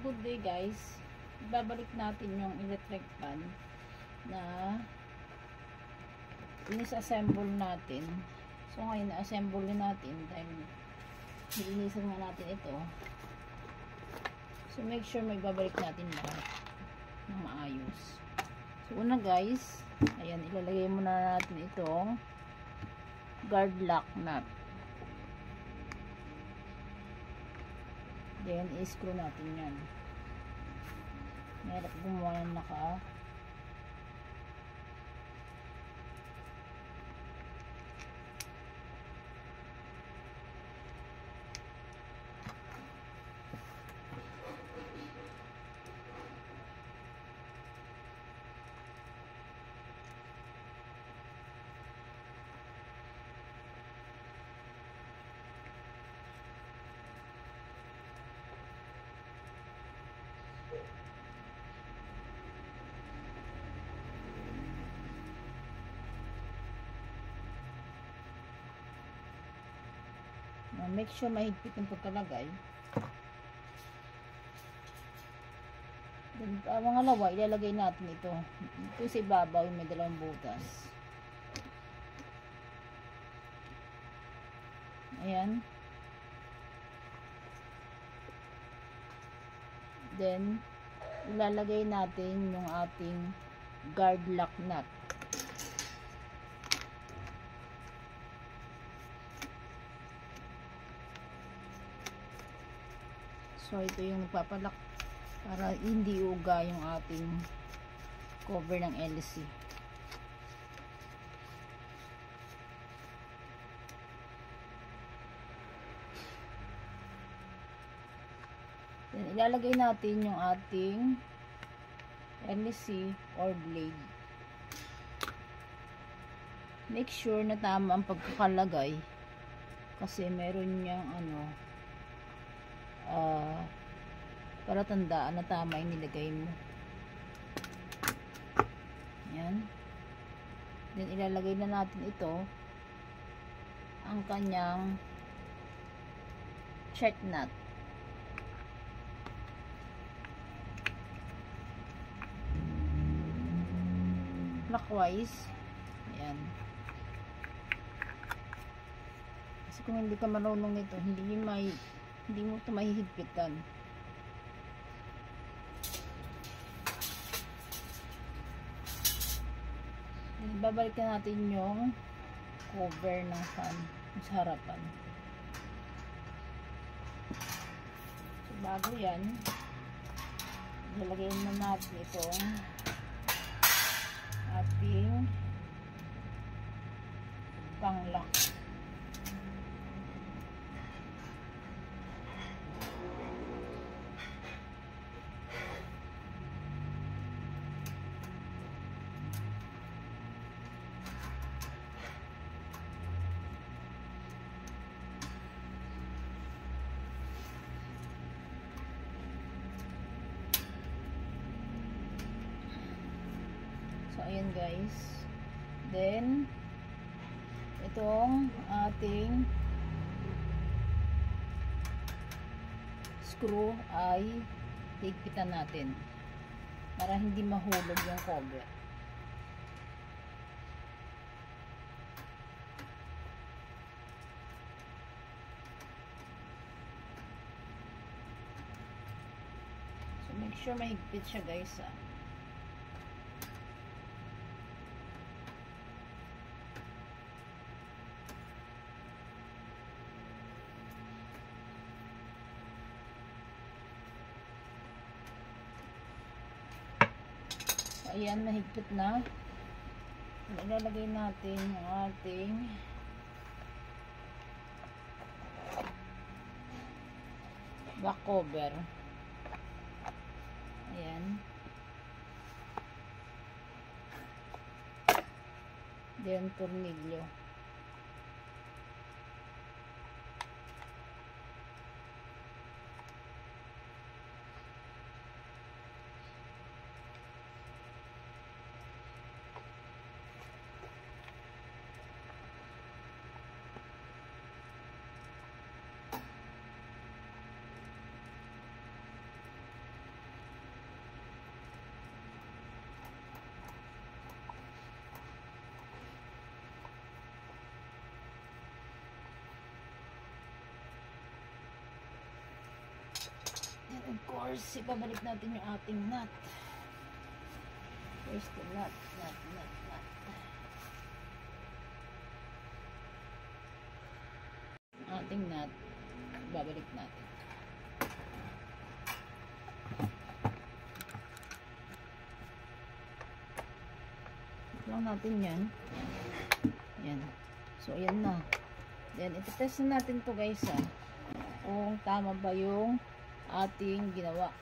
good day guys. Babalik natin yung electric fan na inis-assemble natin. So ngayon na-assemble natin dahil nilinisan nga natin ito. So make sure may babalik natin lahat ng maayos. So una guys, ayan, ilalagay muna natin itong guard lock nut. Then i-screw natin yan. Mahirap gumawa ng naka make sure mahigpit yung pagkalagay. Then, mga lawa, ilalagay natin ito. Ito sa ibabaw, may dalawang butas. Ayan. Then, ilalagay natin yung ating guard lock nut. So, ito yung nagpapalak para hindi uga yung ating cover ng LC. Then, ilalagay natin yung ating LC or blade. Make sure na tama ang pagkakalagay kasi meron niyang para tandaan na tama yung nilagay mo. Yan. Then ilalagay na natin ito ang kanyang check nut. Clockwise. Ayan. Kasi kung hindi ka marunong nito, hindi mo ito mahihigpitan. Babalikan natin yung cover ng fan sa harapan. So, bago yan, ilalagay na natin itong ating panglock. So, ayan guys. Then, itong ating screw ay higpitan natin para hindi mahulog yung cover. So, make sure mahigpit siya guys. Ayan, mahigpit na. Ilalagay natin yung ating back cover. Ayan. Then, tornilyo. Of course, ibabalik natin yung ating nut. Where's the nut? Nut. Ating nut, ibabalik natin. Lang natin yan. Yan. So, ayan na. Then, ito-test na natin to guys, kung tama ba yung ating ginawa.